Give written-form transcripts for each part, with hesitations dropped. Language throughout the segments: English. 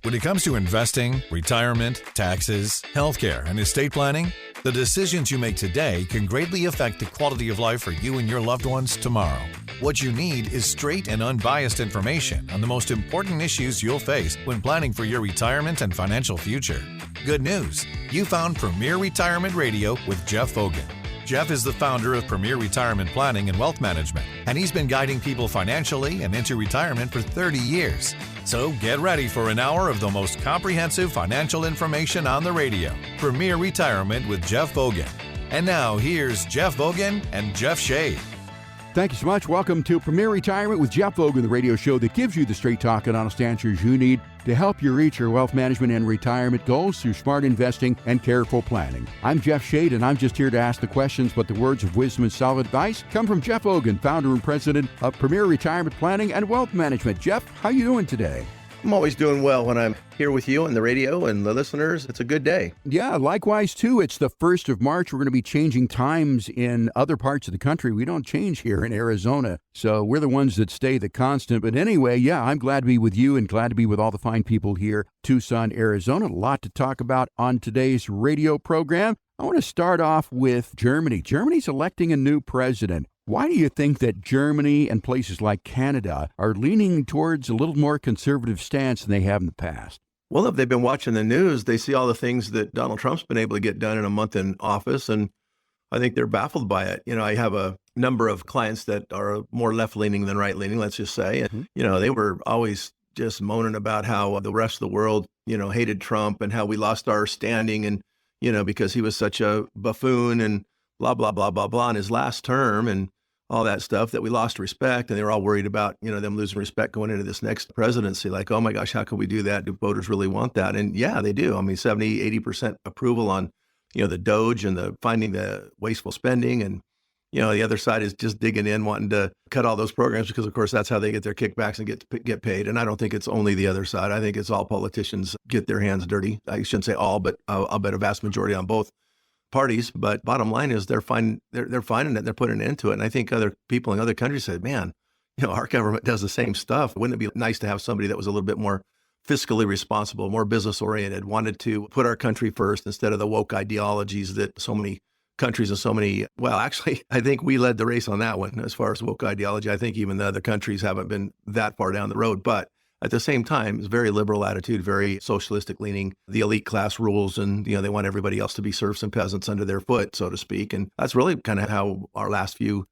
When it comes to investing, retirement, taxes, healthcare, and estate planning, the decisions you make today can greatly affect the quality of life for you and your loved ones tomorrow. What you need is straight and unbiased information on the most important issues you'll face when planning for your retirement and financial future. Good news, you found Premier Retirement Radio with Jeff Fogan. Jeff is the founder of Premier Retirement Planning and Wealth Management, and he's been guiding people financially and into retirement for 30 years. So get ready for an hour of the most comprehensive financial information on the radio. Premier Retirement with Jeff Fogan. And now here's Jeff Fogan and Jeff Shade. Thank you so much. Welcome to Premier Retirement with Jeff Fogan, the radio show that gives you the straight talk and honest answers you need to help you reach your wealth management and retirement goals through smart investing and careful planning. I'm Jeff Shade, and I'm just here to ask the questions, but the words of wisdom and solid advice come from Jeff Fogan, founder and president of Premier Retirement Planning and Wealth Management. Jeff, how you doing today? I'm always doing well when I'm here with you and the radio and the listeners. It's a good day. Yeah, likewise, too. It's the 1st of March. We're going to be changing times in other parts of the country. We don't change here in Arizona, so we're the ones that stay the constant. But anyway, yeah, I'm glad to be with you and glad to be with all the fine people here, Tucson, Arizona. A lot to talk about on today's radio program. I want to start off with Germany. Germany's electing a new president. Why do you think that Germany and places like Canada are leaning towards a little more conservative stance than they have in the past? Well, if they've been watching the news, they see all the things that Donald Trump's been able to get done in a month in office, and I think they're baffled by it. You know, I have a number of clients that are more left-leaning than right-leaning, let's just say. And, you know, they were always just moaning about how the rest of the world, you know, hated Trump and how we lost our standing and, you know, because he was such a buffoon and blah, blah, blah, blah, blah in his last term and all that stuff, that we lost respect. And they were all worried about, you know, them losing respect going into this next presidency. Like, oh my gosh, how can we do that? Do voters really want that? And yeah, they do. I mean, 70, 80% approval on, you know, the Doge and the finding the wasteful spending. And, you know, the other side is just digging in, wanting to cut all those programs because, of course, that's how they get their kickbacks and get paid. And I don't think it's only the other side. I think it's all politicians get their hands dirty. I shouldn't say all, but I'll bet a vast majority on both parties. But bottom line is they're finding it, they're putting an end to it. And I think other people in other countries said, man, you know, our government does the same stuff. Wouldn't it be nice to have somebody that was a little bit more fiscally responsible, more business oriented, wanted to put our country first instead of the woke ideologies that so many countries and so many, well, actually, I think we led the race on that one as far as woke ideology. I think even the other countries haven't been that far down the road, but at the same time, it's very liberal attitude, very socialistic leaning. The elite class rules, and you know they want everybody else to be serfs and peasants under their foot, so to speak. And that's really kind of how our last few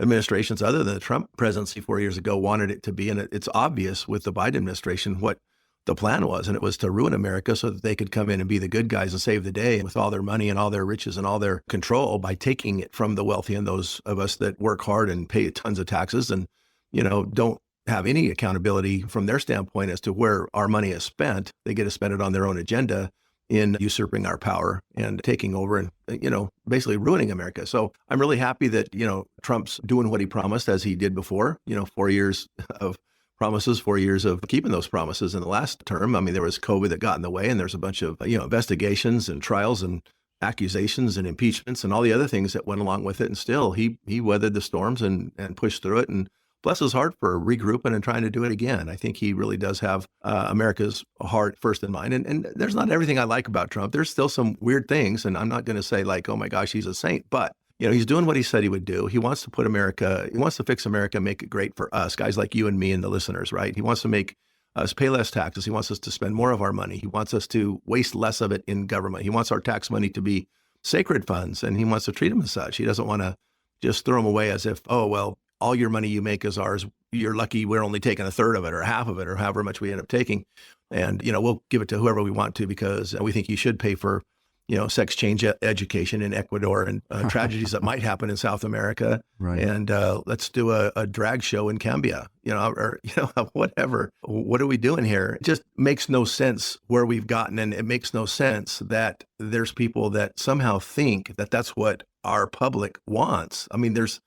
administrations, other than the Trump presidency 4 years ago, wanted it to be. And it's obvious with the Biden administration what the plan was, and it was to ruin America so that they could come in and be the good guys and save the day with all their money and all their riches and all their control by taking it from the wealthy and those of us that work hard and pay tons of taxes and, you know, don't have any accountability from their standpoint as to where our money is spent. They get to spend it on their own agenda in usurping our power and taking over and, you know, basically ruining America. So I'm really happy that, you know, Trump's doing what he promised as he did before, you know, 4 years of promises, 4 years of keeping those promises in the last term. I mean, there was COVID that got in the way and there's a bunch of, you know, investigations and trials and accusations and impeachments and all the other things that went along with it. And still he weathered the storms and pushed through it. And bless his heart for regrouping and trying to do it again. I think he really does have America's heart first in mind. And there's not everything I like about Trump. There's still some weird things. And I'm not going to say like, oh my gosh, he's a saint. But, you know, he's doing what he said he would do. He wants to put America, he wants to fix America, make it great for us, guys like you and me and the listeners, right? He wants to make us pay less taxes. He wants us to spend more of our money. He wants us to waste less of it in government. He wants our tax money to be sacred funds, and he wants to treat them as such. He doesn't want to just throw them away as if, oh, well, all your money you make is ours. You're lucky we're only taking a third of it or half of it or however much we end up taking. And, you know, we'll give it to whoever we want to because we think you should pay for, you know, sex change education in Ecuador and tragedies that might happen in South America. Right. And let's do a drag show in Cambia, you know, or, you know, whatever. What are we doing here? It just makes no sense where we've gotten. And it makes no sense that there's people that somehow think that that's what our public wants. I mean, there's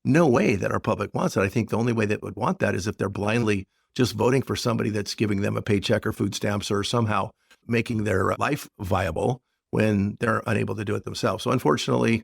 no way that our public wants it. I think the only way that would want that is if they're blindly just voting for somebody that's giving them a paycheck or food stamps or somehow making their life viable when they're unable to do it themselves. So unfortunately,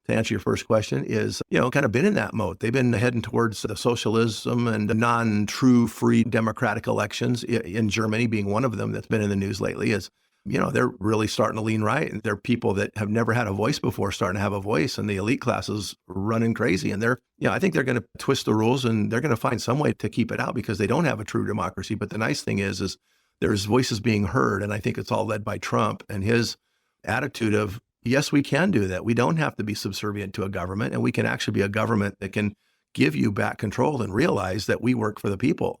to answer your first question, is, kind of been in that mode. They've been heading towards the socialism and the non-true free democratic elections, in Germany being one of them that's been in the news lately. Is, they're really starting to lean right. And they're people that have never had a voice before starting to have a voice, and the elite classes running crazy. And I think they're going to twist the rules, and they're going to find some way to keep it out because they don't have a true democracy. But the nice thing is there's voices being heard. And I think it's all led by Trump and his attitude of, yes, we can do that. We don't have to be subservient to a government, and we can actually be a government that can give you back control and realize that we work for the people.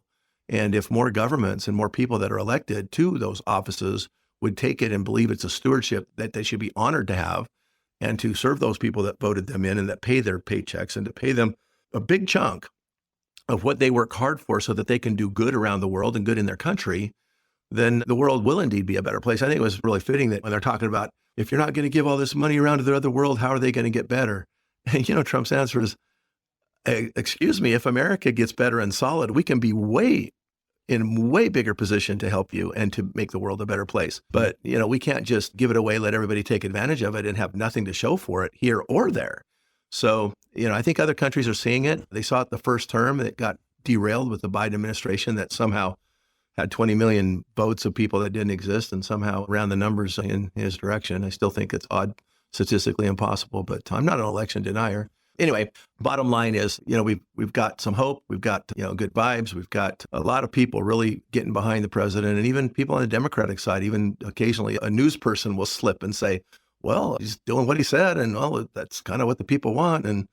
And if more governments and more people that are elected to those offices would take it and believe it's a stewardship that they should be honored to have, and to serve those people that voted them in and that pay their paychecks, and to pay them a big chunk of what they work hard for so that they can do good around the world and good in their country, then the world will indeed be a better place. I think it was really fitting that when they're talking about, if you're not going to give all this money around to the other world, how are they going to get better? And, Trump's answer is, excuse me, if America gets better and solid, we can be in way bigger position to help you and to make the world a better place. But, we can't just give it away, let everybody take advantage of it and have nothing to show for it here or there. So, I think other countries are seeing it. They saw it the first term. It got derailed with the Biden administration that somehow had 20 million votes of people that didn't exist and somehow ran the numbers in his direction. I still think it's odd, statistically impossible, but I'm not an election denier. Anyway, bottom line is, we've got some hope. We've got, good vibes. We've got a lot of people really getting behind the president, and even people on the Democratic side. Even occasionally a news person will slip and say, well, he's doing what he said, and that's kind of what the people want. And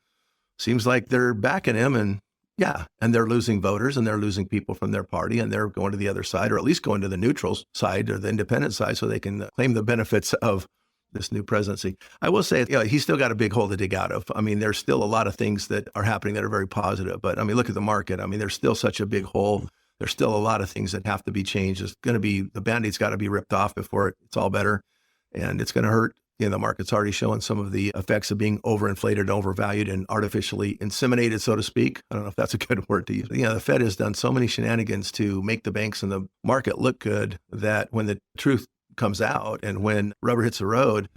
seems like they're backing him, and yeah, and they're losing voters, and they're losing people from their party, and they're going to the other side, or at least going to the neutral side or the independent side, so they can claim the benefits of this new presidency. I will say, he's still got a big hole to dig out of. I mean, there's still a lot of things that are happening that are very positive. But I mean, look at the market. I mean, there's still such a big hole. There's still a lot of things that have to be changed. It's going to be, the Band-Aid's got to be ripped off before it's all better. And it's going to hurt. The market's already showing some of the effects of being overinflated and overvalued and artificially inseminated, so to speak. I don't know if that's a good word to use. The Fed has done so many shenanigans to make the banks and the market look good that when the truth comes out and when rubber hits the road,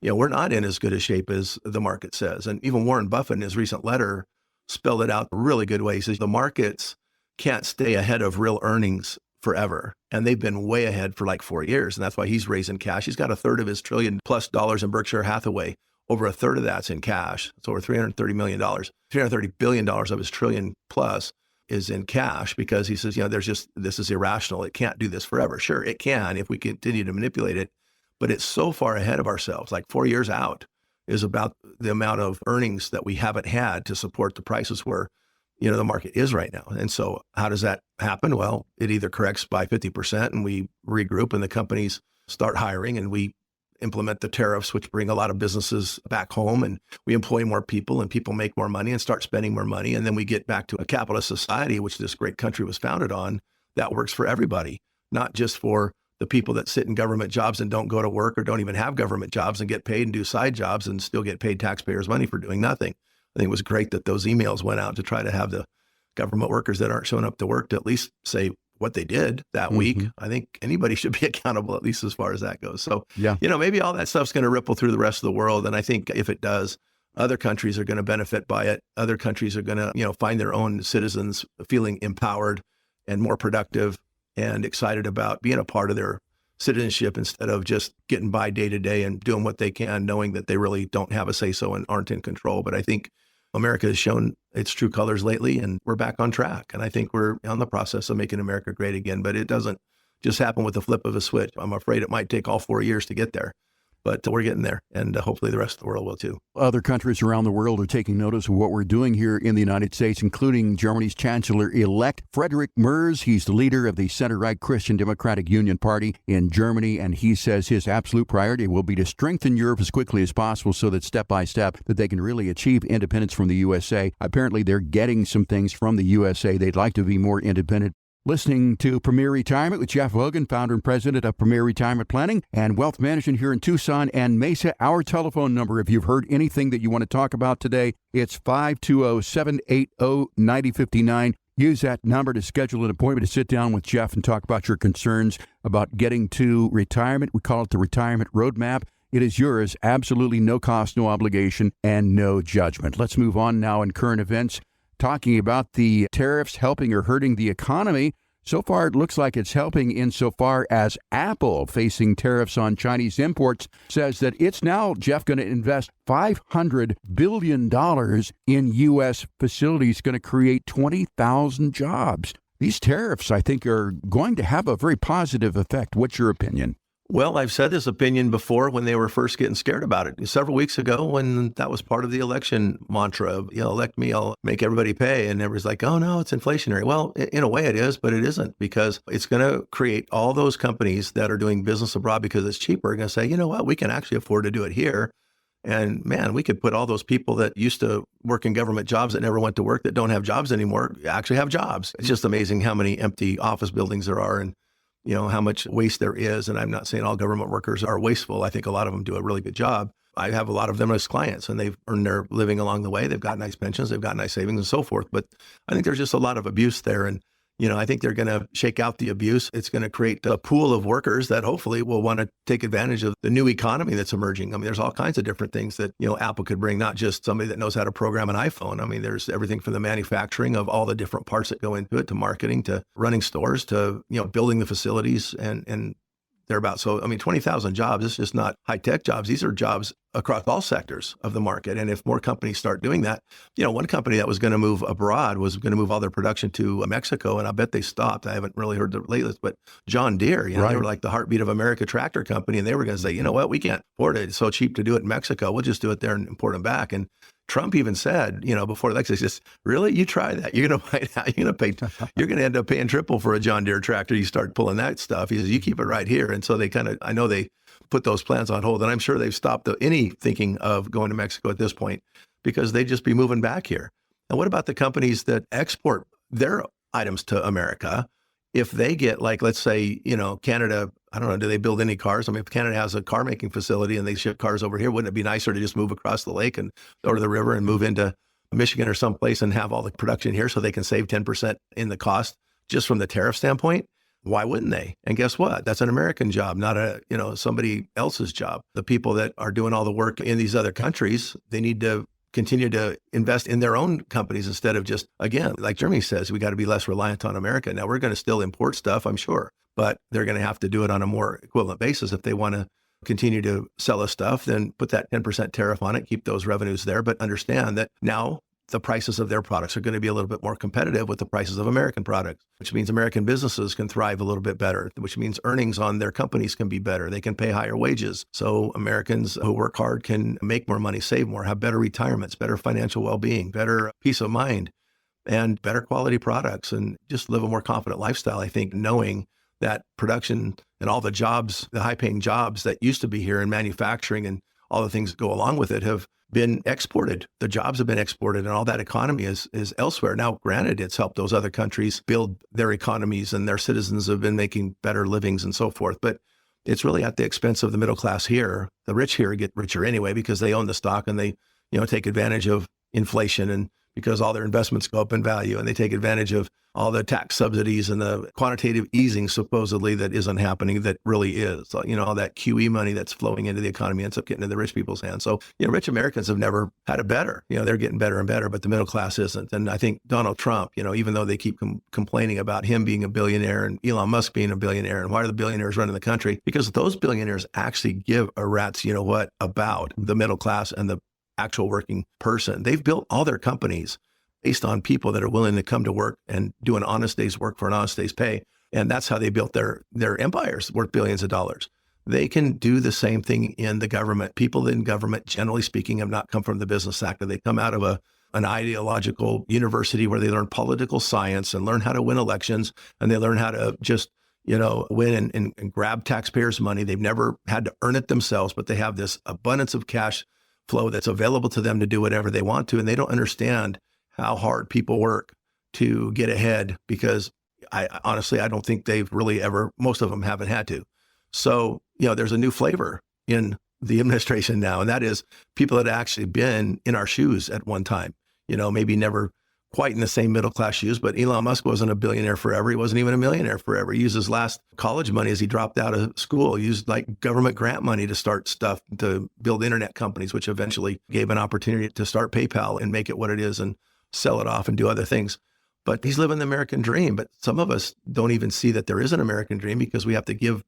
we're not in as good a shape as the market says. And even Warren Buffett in his recent letter spelled it out a really good way. He says the markets can't stay ahead of real earnings forever. And they've been way ahead for like 4 years. And that's why he's raising cash. He's got a third of his $1 trillion+ in Berkshire Hathaway. Over a third of that's in cash. It's over $330 million. $330 billion of his $1 trillion+ is in cash, because he says, this is irrational. It can't do this forever. Sure, it can if we continue to manipulate it, but it's so far ahead of ourselves, like 4 years out is about the amount of earnings that we haven't had to support the prices where, the market is right now. And so how does that happen? Well, it either corrects by 50% and we regroup and the companies start hiring and we implement the tariffs, which bring a lot of businesses back home, and we employ more people and people make more money and start spending more money. And then we get back to a capitalist society, which this great country was founded on, that works for everybody, not just for the people that sit in government jobs and don't go to work or don't even have government jobs and get paid and do side jobs and still get paid taxpayers' money for doing nothing. I think it was great that those emails went out to try to have the government workers that aren't showing up to work to at least say what they did that week. I think anybody should be accountable, at least as far as that goes. So, maybe all that stuff's going to ripple through the rest of the world. And I think if it does, other countries are going to benefit by it. Other countries are going to, find their own citizens feeling empowered and more productive and excited about being a part of their citizenship instead of just getting by day to day and doing what they can, knowing that they really don't have a say-so and aren't in control. But I think America has shown its true colors lately, and we're back on track. And I think we're on the process of making America great again, but it doesn't just happen with the flip of a switch. I'm afraid it might take all 4 years to get there, but we're getting there, and hopefully the rest of the world will too. Other countries around the world are taking notice of what we're doing here in the United States, including Germany's Chancellor-elect Friedrich Merz. He's the leader of the center-right Christian Democratic Union Party in Germany, and he says his absolute priority will be to strengthen Europe as quickly as possible so that step by step that they can really achieve independence from the USA. Apparently, they're getting some things from the USA. They'd like to be more independent. Listening to Premier Retirement with Jeff Logan, founder and president of Premier Retirement Planning and Wealth Management here in Tucson and Mesa. Our telephone number, if you've heard anything that you want to talk about today, it's 520-780-9059. Use that number to schedule an appointment to sit down with Jeff and talk about your concerns about getting to retirement. We call it the Retirement Roadmap. It is yours, absolutely no cost, no obligation, and no judgment. Let's move on now in current events, talking about the tariffs helping or hurting the economy. So far, it looks like it's helping insofar as Apple, facing tariffs on Chinese imports, says that it's now, Jeff, going to invest $500 billion in U.S. facilities, going to create 20,000 jobs. These tariffs, I think, are going to have a very positive effect. What's your opinion? Well, I've said this opinion before when they were first getting scared about it. Several weeks ago, when that was part of the election mantra of, elect me, I'll make everybody pay. And everybody's like, oh, no, it's inflationary. Well, in a way it is, but it isn't, because it's going to create all those companies that are doing business abroad because it's cheaper, are going to say, you know what, we can actually afford to do it here. And man, we could put all those people that used to work in government jobs that never went to work, that don't have jobs anymore, actually have jobs. It's just amazing how many empty office buildings there are, and how much waste there is. And I'm not saying all government workers are wasteful. I think a lot of them do a really good job. I have a lot of them as clients, and they've earned their living along the way. They've got nice pensions, they've got nice savings and so forth. But I think there's just a lot of abuse there. And, I think they're going to shake out the abuse. It's going to create a pool of workers that hopefully will want to take advantage of the new economy that's emerging. I mean, there's all kinds of different things that, Apple could bring, not just somebody that knows how to program an iPhone. I mean, there's everything from the manufacturing of all the different parts that go into it, to marketing, to running stores, to, building the facilities and thereabouts. So, 20,000 jobs, it's just not high-tech jobs. These are jobs across all sectors of the market. And if more companies start doing that, one company that was going to move abroad was going to move all their production to Mexico, and I bet they stopped. I haven't really heard the latest, but John Deere, Right. they were like the heartbeat of America tractor company, and they were going to say, you know what, we can't afford it. It's so cheap to do it in Mexico. We'll just do it there and import them back. And Trump even said, before the election, he says, really, you try that. You're going to end up paying triple for a John Deere tractor. You start pulling that stuff. He says, you keep it right here. And so they I know they put those plans on hold, and I'm sure they've stopped any thinking of going to Mexico at this point, because they'd just be moving back here. And what about the companies that export their items to America? If they get, like, let's say, Canada, I don't know, do they build any cars? I mean, if Canada has a car making facility and they ship cars over here, wouldn't it be nicer to just move across the lake and or to the river and move into Michigan or someplace and have all the production here so they can save 10% in the cost just from the tariff standpoint? Why wouldn't they? And guess what? That's an American job, not somebody else's job. The people that are doing all the work in these other countries, they need to continue to invest in their own companies instead of just, again, like Jeremy says, we got to be less reliant on America. Now, we're going to still import stuff, I'm sure, but they're going to have to do it on a more equivalent basis. If they want to continue to sell us stuff, then put that 10% tariff on it, keep those revenues there, but understand that now the prices of their products are going to be a little bit more competitive with the prices of American products, which means American businesses can thrive a little bit better, which means earnings on their companies can be better. They can pay higher wages. So Americans who work hard can make more money, save more, have better retirements, better financial well-being, better peace of mind, and better quality products, and just live a more confident lifestyle, I think, knowing that production and all the jobs, the high-paying jobs that used to be here in manufacturing and all the things that go along with it have been exported. The jobs have been exported, and all that economy is elsewhere. Now, granted, it's helped those other countries build their economies, and their citizens have been making better livings and so forth. But it's really at the expense of the middle class here. The rich here get richer anyway because they own the stock, and they, take advantage of inflation, and because all their investments go up in value, and they take advantage of all the tax subsidies and the quantitative easing supposedly that isn't happening, that really is. So, all that QE money that's flowing into the economy ends up getting into the rich people's hands. So, rich Americans have never had it better. They're getting better and better, but the middle class isn't. And I think Donald Trump, even though they keep complaining about him being a billionaire and Elon Musk being a billionaire, and why are the billionaires running the country? Because those billionaires actually give a rat's about the middle class and the actual working person. They've built all their companies based on people that are willing to come to work and do an honest day's work for an honest day's pay. And that's how they built their empires worth billions of dollars. They can do the same thing in the government. People in government, generally speaking, have not come from the business sector. They come out of an ideological university where they learn political science and learn how to win elections, and they learn how to just win and grab taxpayers' money. They've never had to earn it themselves, but they have this abundance of cash flow that's available to them to do whatever they want to. And they don't understand how hard people work to get ahead, because I don't think they've really ever, most of them haven't had to. So, there's a new flavor in the administration now, and that is people that actually been in our shoes at one time, maybe never quite in the same middle class shoes, but Elon Musk wasn't a billionaire forever. He wasn't even a millionaire forever. He used his last college money as he dropped out of school. He used like government grant money to start stuff, to build internet companies, which eventually gave an opportunity to start PayPal and make it what it is and sell it off and do other things. But he's living the American dream. But some of us don't even see that there is an American dream because we have to give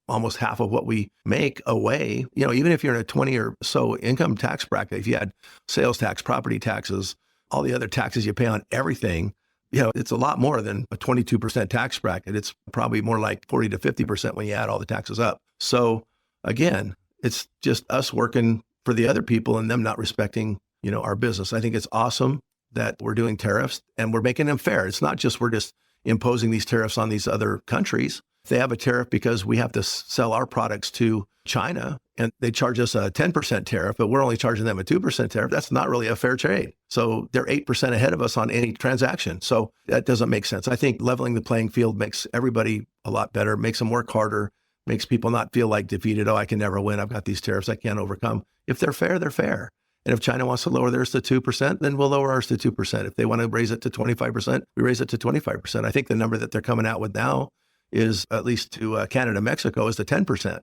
almost half of what we make away. You know, even if you're in a 20 or so income tax bracket, if you had sales tax, property taxes, all the other taxes you pay on everything, you know, it's a lot more than a 22% tax bracket. It's probably more like 40 to 50% when you add all the taxes up. So again, it's just us working for the other people and them not respecting, you know, our business. I think it's awesome that we're doing tariffs and we're making them fair. It's not just we're just imposing these tariffs on these other countries. They have a tariff because we have to sell our products to China and they charge us a 10% tariff, but we're only charging them a 2% tariff. That's not really a fair trade. So they're 8% ahead of us on any transaction. So that doesn't make sense. I think leveling the playing field makes everybody a lot better, makes them work harder, makes people not feel like defeated. Oh, I can never win. I've got these tariffs I can't overcome. If they're fair, they're fair. And if China wants to lower theirs to 2%, then we'll lower ours to 2%. If they want to raise it to 25%, we raise it to 25%. I think the number that they're coming out with now is, at least to Canada, Mexico, is the 10%.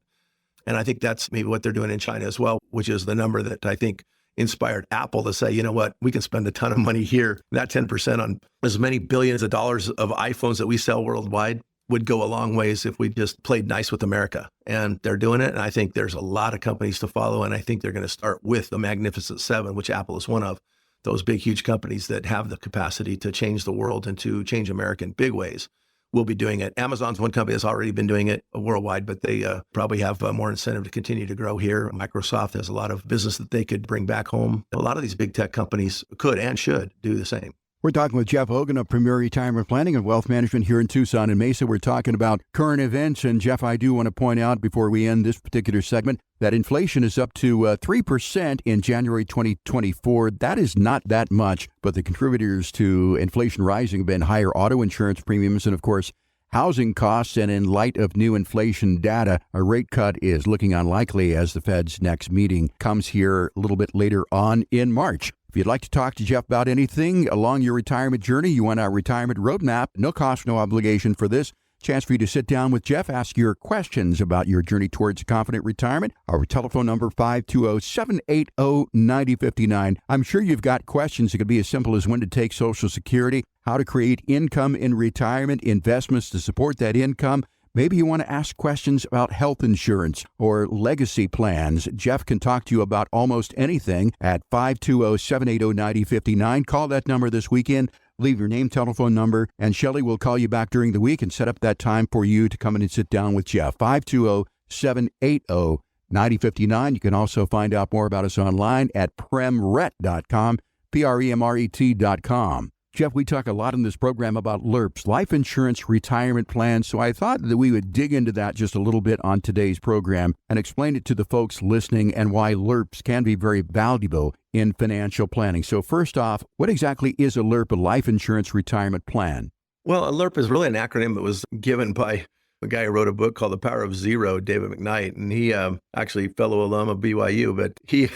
And I think that's maybe what they're doing in China as well, which is the number that I think inspired Apple to say, you know what, we can spend a ton of money here. That 10% on as many billions of dollars of iPhones that we sell worldwide would go a long ways if we just played nice with America. And they're doing it. And I think there's a lot of companies to follow. And I think they're going to start with the Magnificent Seven, which Apple is one of, those big, huge companies that have the capacity to change the world and to change America in big ways. We'll be doing it. Amazon's one company that's already been doing it worldwide, but they probably have more incentive to continue to grow here. Microsoft has a lot of business that they could bring back home. A lot of these big tech companies could and should do the same. We're talking with Jeff Hogan of Premier Retirement Planning and Wealth Management here in Tucson and Mesa. We're talking about current events. And Jeff, I do want to point out before we end this particular segment that inflation is up to 3% in January 2024. That is not that much, but the contributors to inflation rising have been higher auto insurance premiums and, of course, housing costs. And in light of new inflation data, a rate cut is looking unlikely as the Fed's next meeting comes here a little bit later on in March. If you'd like to talk to Jeff about anything along your retirement journey, you want our retirement roadmap, no cost, no obligation for this. Chance for you to sit down with Jeff, ask your questions about your journey towards a confident retirement. Our telephone number, 520-780-9059. I'm sure you've got questions. It could be as simple as when to take Social Security, how to create income in retirement, investments to support that income. Maybe you want to ask questions about health insurance or legacy plans. Jeff can talk to you about almost anything at 520-780-9059. Call that number this weekend. Leave your name, telephone number, and Shelley will call you back during the week and set up that time for you to come in and sit down with Jeff. 520-780-9059. You can also find out more about us online at premret.com, premret.com. Jeff, we talk a lot in this program about LIRPS, life insurance retirement plans, so I thought that we would dig into that just a little bit on today's program and explain it to the folks listening and why LIRPS can be very valuable in financial planning. So first off, what exactly is a LIRP, a life insurance retirement plan? Well, a LIRP is really an acronym that was given by a guy who wrote a book called The Power of Zero, David McKnight, and he actually fellow alum of BYU, but he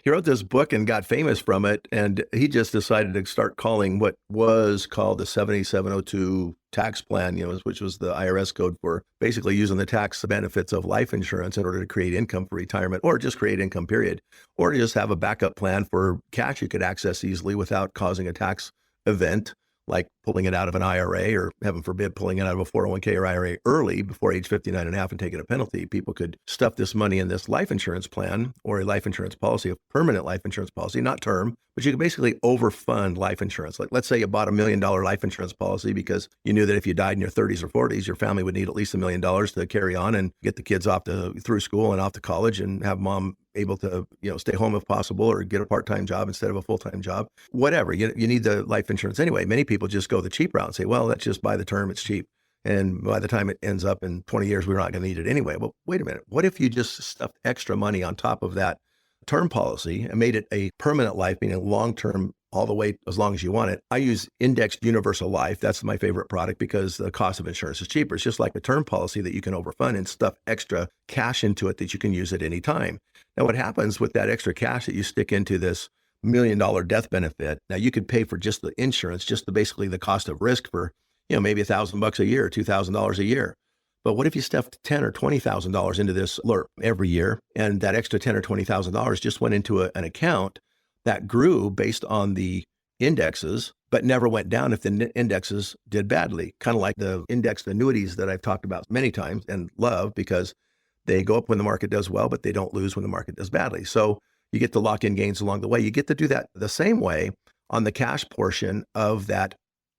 wrote this book and got famous from it, and he just decided to start calling what was called the 7702 tax plan, which was the IRS code for basically using the tax benefits of life insurance in order to create income for retirement, or just create income, period, or just have a backup plan for cash you could access easily without causing a tax event, like pulling it out of an IRA or, heaven forbid, pulling it out of a 401k or IRA early before age 59 and a half and taking a penalty. People could stuff this money in this life insurance plan or a life insurance policy, a permanent life insurance policy, not term, but you could basically overfund life insurance. Like, let's say you bought $1 million life insurance policy because you knew that if you died in your 30s or 40s, your family would need at least $1 million to carry on and get the kids through school and off to college and have mom able to, stay home if possible or get a part-time job instead of a full-time job, whatever. You need the life insurance anyway. Many people just go the cheap route and say, well, let's just buy the term, it's cheap. And by the time it ends up in 20 years, we're not going to need it anyway. Well, wait a minute. What if you just stuffed extra money on top of that term policy and made it a permanent life, meaning long-term, all the way as long as you want it? I use indexed universal life. That's my favorite product because the cost of insurance is cheaper. It's just like a term policy that you can overfund and stuff extra cash into it that you can use at any time. Now, what happens with that extra cash that you stick into this $1 million death benefit. Now you could pay for just the insurance, just basically the cost of risk for, maybe $1,000 a year, $2,000 a year. But what if you stuffed $10,000 or $20,000 into this LIRP every year, and that extra $10,000 or $20,000 just went into an account that grew based on the indexes, but never went down if the indexes did badly? Kind of like the indexed annuities that I've talked about many times and love, because they go up when the market does well, but they don't lose when the market does badly. So you get to lock in gains along the way. You get to do that the same way on the cash portion of that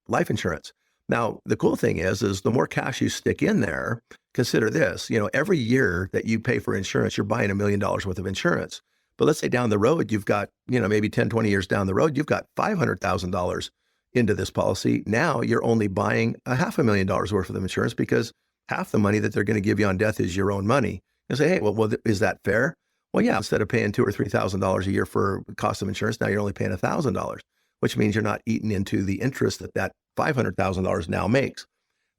life insurance. Now, the cool thing is the more cash you stick in there, consider this, every year that you pay for insurance, you're buying $1 million worth of insurance. But let's say down the road, you've got, maybe 10, 20 years down the road, you've got $500,000 into this policy. Now you're only buying $500,000 worth of insurance, because half the money that they're going to give you on death is your own money. You say, hey, well, is that fair? Well, yeah, instead of paying $2,000 or $3,000 a year for the cost of insurance, now you're only paying $1,000, which means you're not eating into the interest that $500,000 now makes.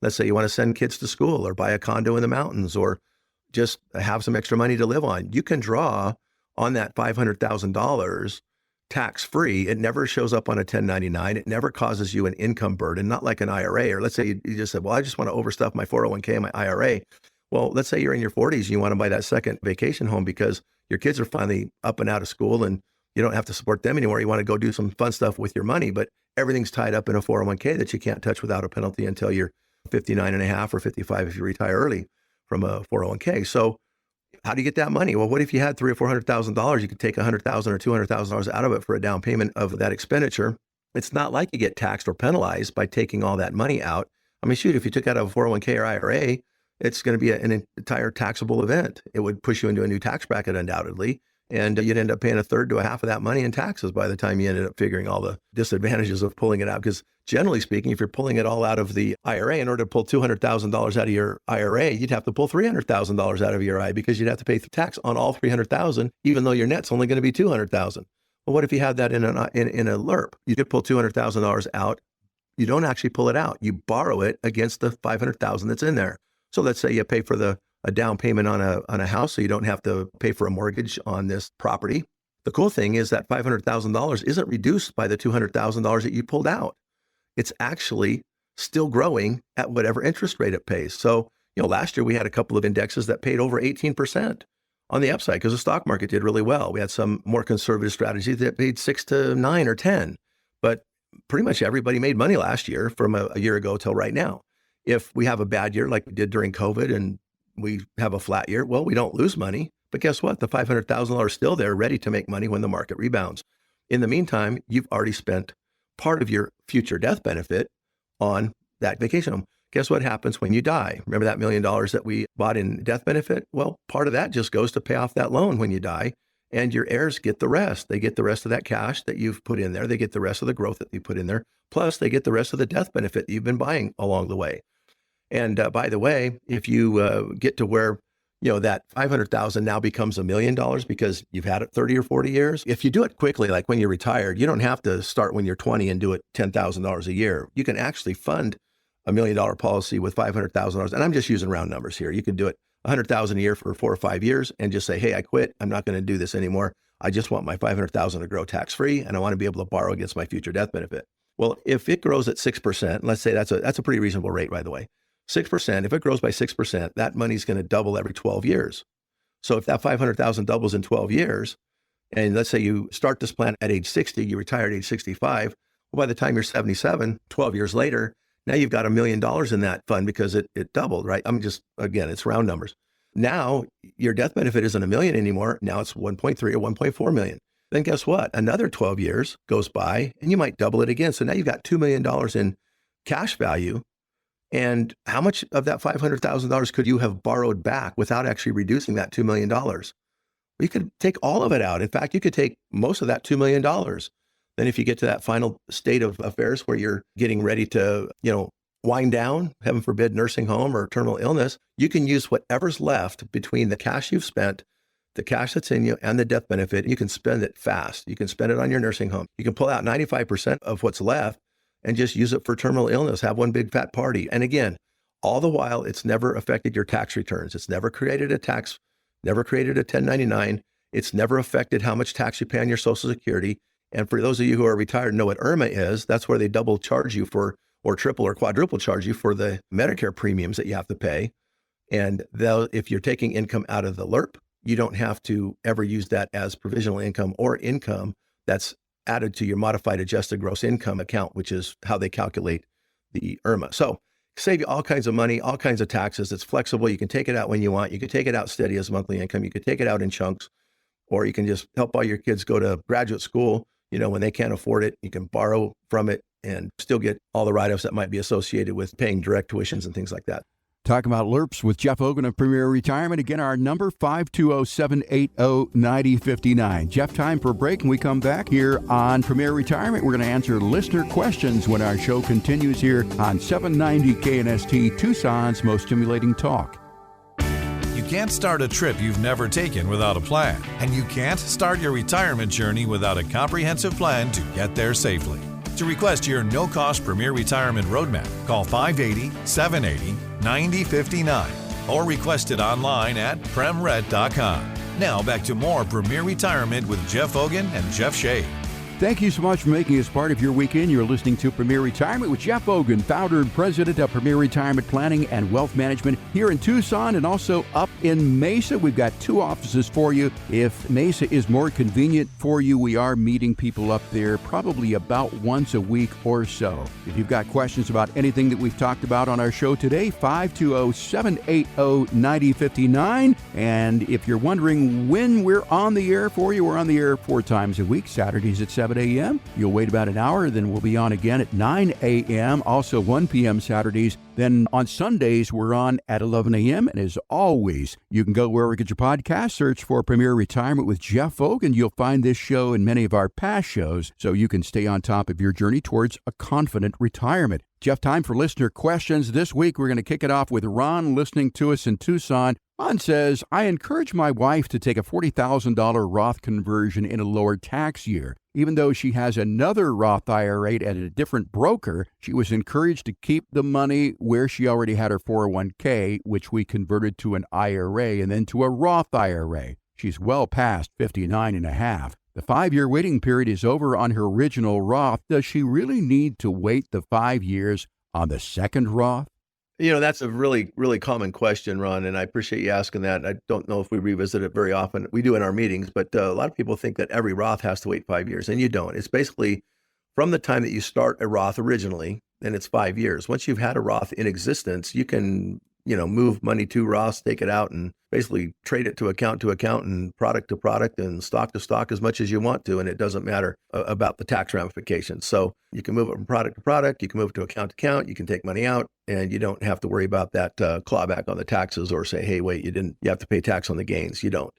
Let's say you want to send kids to school or buy a condo in the mountains or just have some extra money to live on. You can draw on that $500,000 tax-free. It never shows up on a 1099. It never causes you an income burden, not like an IRA. Or let's say you just said, well, I just want to overstuff my 401k and my IRA. Well, let's say you're in your 40s and you want to buy that second vacation home because your kids are finally up and out of school and you don't have to support them anymore. You want to go do some fun stuff with your money, but everything's tied up in a 401k that you can't touch without a penalty until you're 59 and a half or 55 if you retire early from a 401k. So how do you get that money? Well, what if you had $300,000 or $400,000? You could take $100,000 or $200,000 out of it for a down payment of that expenditure. It's not like you get taxed or penalized by taking all that money out. I mean, shoot, if you took out a 401k or IRA, it's going to be an entire taxable event. It would push you into a new tax bracket undoubtedly, and you'd end up paying a third to a half of that money in taxes by the time you ended up figuring all the disadvantages of pulling it out. Because generally speaking, if you're pulling it all out of the IRA, in order to pull $200,000 out of your IRA, you'd have to pull $300,000 out of your IRA because you'd have to pay tax on all $300,000, even though your net's only going to be $200,000. Well, what if you had that in a LIRP? You could pull $200,000 out. You don't actually pull it out. You borrow it against the $500,000 that's in there. So let's say you pay for a down payment on a house, so you don't have to pay for a mortgage on this property. The cool thing is that $500,000 isn't reduced by the $200,000 that you pulled out. It's actually still growing at whatever interest rate it pays. So, last year we had a couple of indexes that paid over 18% on the upside because the stock market did really well. We had some more conservative strategies that paid 6 to 9 or 10, but pretty much everybody made money last year from a year ago till right now. If we have a bad year like we did during COVID and we have a flat year, well, we don't lose money. But guess what? The $500,000 is still there ready to make money when the market rebounds. In the meantime, you've already spent part of your future death benefit on that vacation home. Guess what happens when you die? Remember that $1 million that we bought in death benefit? Well, part of that just goes to pay off that loan when you die, and your heirs get the rest. They get the rest of that cash that you've put in there. They get the rest of the growth that you put in there. Plus, they get the rest of the death benefit that you've been buying along the way. And by the way, if you get to where, that $500,000 now becomes $1 million because you've had it 30 or 40 years. If you do it quickly, like when you're retired, you don't have to start when you're 20 and do it $10,000 a year. You can actually fund $1 million policy with $500,000. And I'm just using round numbers here. You can do it $100,000 a year for 4 or 5 years and just say, hey, I quit. I'm not going to do this anymore. I just want my $500,000 to grow tax-free, and I want to be able to borrow against my future death benefit. Well, if it grows at 6%, let's say that's a pretty reasonable rate, by the way. 6%, if it grows by 6%, that money's going to double every 12 years. So if that $500,000 doubles in 12 years, and let's say you start this plan at age 60, you retire at age 65, well, by the time you're 77, 12 years later, now you've got $1 million in that fund because it doubled, right? Again, it's round numbers. Now your death benefit isn't $1 million anymore. Now it's 1.3 or 1.4 million. Then guess what? Another 12 years goes by and you might double it again. So now you've got $2 million in cash value. And how much of that $500,000 could you have borrowed back without actually reducing that $2 million? You could take all of it out. In fact, you could take most of that $2 million. Then if you get to that final state of affairs where you're getting ready to, wind down, heaven forbid, nursing home or terminal illness, you can use whatever's left between the cash you've spent, the cash that's in you, and the death benefit. You can spend it fast. You can spend it on your nursing home. You can pull out 95% of what's left and just use it for terminal illness, have one big fat party. And again, all the while, it's never affected your tax returns. It's never created a tax, never created a 1099. It's never affected how much tax you pay on your Social Security. And for those of you who are retired and know what IRMA is, that's where they double charge you for, or triple or quadruple charge you for the Medicare premiums that you have to pay. And if you're taking income out of the LIRP, you don't have to ever use that as provisional income or income that's added to your modified adjusted gross income account, which is how they calculate the IRMA. So save you all kinds of money, all kinds of taxes. It's flexible. You can take it out when you want. You can take it out steady as monthly income. You can take it out in chunks, or you can just help all your kids go to graduate school, when they can't afford it. You can borrow from it and still get all the write-offs that might be associated with paying direct tuitions and things like that. Talking about LIRPS with Jeff Hogan of Premier Retirement. Again, our number, 520-780-9059. Jeff, time for a break, and we come back here on Premier Retirement. We're going to answer listener questions when our show continues here on 790 KNST, Tucson's most stimulating talk. You can't start a trip you've never taken without a plan, and you can't start your retirement journey without a comprehensive plan to get there safely. To request your no-cost Premier Retirement Roadmap, call 580-780-9059 or request it online at premret.com. Now back to more Premier Retirement with Jeff Hogan and Jeff Shea. Thank you so much for making us part of your weekend. You're listening to Premier Retirement with Jeff Hogan, founder and president of Premier Retirement Planning and Wealth Management here in Tucson and also up in Mesa. We've got 2 offices for you. If Mesa is more convenient for you, we are meeting people up there probably about once a week or so. If you've got questions about anything that we've talked about on our show today, 520-780-9059. And if you're wondering when we're on the air for you, we're on the air 4 times a week, Saturdays at 7 a.m. You'll wait about an hour, then we'll be on again at 9 a.m., also 1 p.m. Saturdays. Then on Sundays, we're on at 11 a.m. And as always, you can go wherever you get your podcast, search for Premier Retirement with Jeff Hogan. You'll find this show and many of our past shows so you can stay on top of your journey towards a confident retirement. Jeff, time for listener questions. This week, we're going to kick it off with Ron listening to us in Tucson. Ron says, I encourage my wife to take a $40,000 Roth conversion in a lower tax year. Even though she has another Roth IRA at a different broker, she was encouraged to keep the money where she already had her 401k, which we converted to an IRA and then to a Roth IRA. She's well past 59 and a half. The 5-year waiting period is over on her original Roth. Does she really need to wait the 5 years on the second Roth? That's a really, really common question, Ron, and I appreciate you asking that. I don't know if we revisit it very often. We do in our meetings, but a lot of people think that every Roth has to wait 5 years, and you don't. It's basically from the time that you start a Roth originally, then it's 5 years. Once you've had a Roth in existence, you can, move money to Roths, take it out, and basically trade it to account and product to product and stock to stock as much as you want to, and it doesn't matter about the tax ramifications. So you can move it from product to product, you can move it to account, you can take money out, and you don't have to worry about that clawback on the taxes or say, hey, wait, you have to pay tax on the gains. You don't.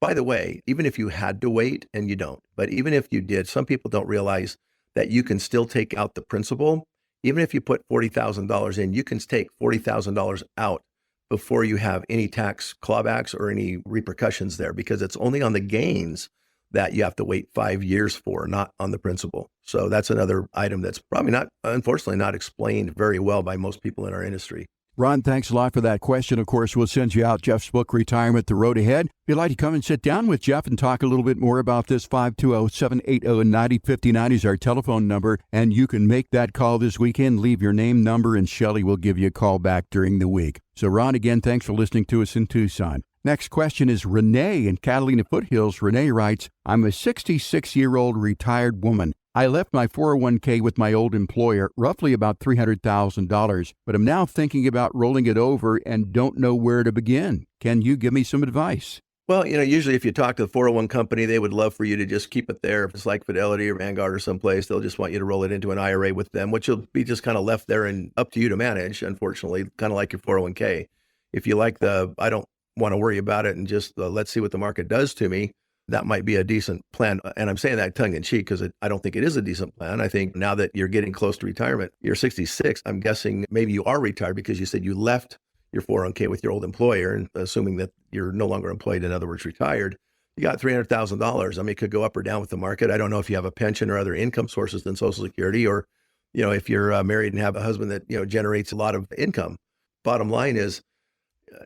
By the way, even if you had to wait, and you don't, but even if you did, some people don't realize that you can still take out the principal. Even if you put $40,000 in, you can take $40,000 out before you have any tax clawbacks or any repercussions there, because it's only on the gains that you have to wait 5 years for, not on the principal. So that's another item that's probably unfortunately not explained very well by most people in our industry. Ron, thanks a lot for that question. Of course, we'll send you out Jeff's book, Retirement, The Road Ahead. If you'd like to come and sit down with Jeff and talk a little bit more about this, 520-780-9059 is our telephone number, and you can make that call this weekend. Leave your name, number, and Shelley will give you a call back during the week. So, Ron, again, thanks for listening to us in Tucson. Next question is Renee in Catalina Foothills. Renee writes, I'm a 66-year-old retired woman. I left my 401k with my old employer, roughly about $300,000, but I'm now thinking about rolling it over and don't know where to begin. Can you give me some advice? Well, usually if you talk to the 401 company, they would love for you to just keep it there. If it's like Fidelity or Vanguard or someplace, they'll just want you to roll it into an IRA with them, which will be just kind of left there and up to you to manage, unfortunately, kind of like your 401k. If you like I don't want to worry about it and just let's see what the market does to me, that might be a decent plan. And I'm saying that tongue in cheek because I don't think it is a decent plan. I think now that you're getting close to retirement, you're 66, I'm guessing maybe you are retired because you said you left your 401k with your old employer, and assuming that you're no longer employed, in other words, retired, you got $300,000. I mean, it could go up or down with the market. I don't know if you have a pension or other income sources than Social Security, or, if you're married and have a husband that, generates a lot of income. Bottom line is,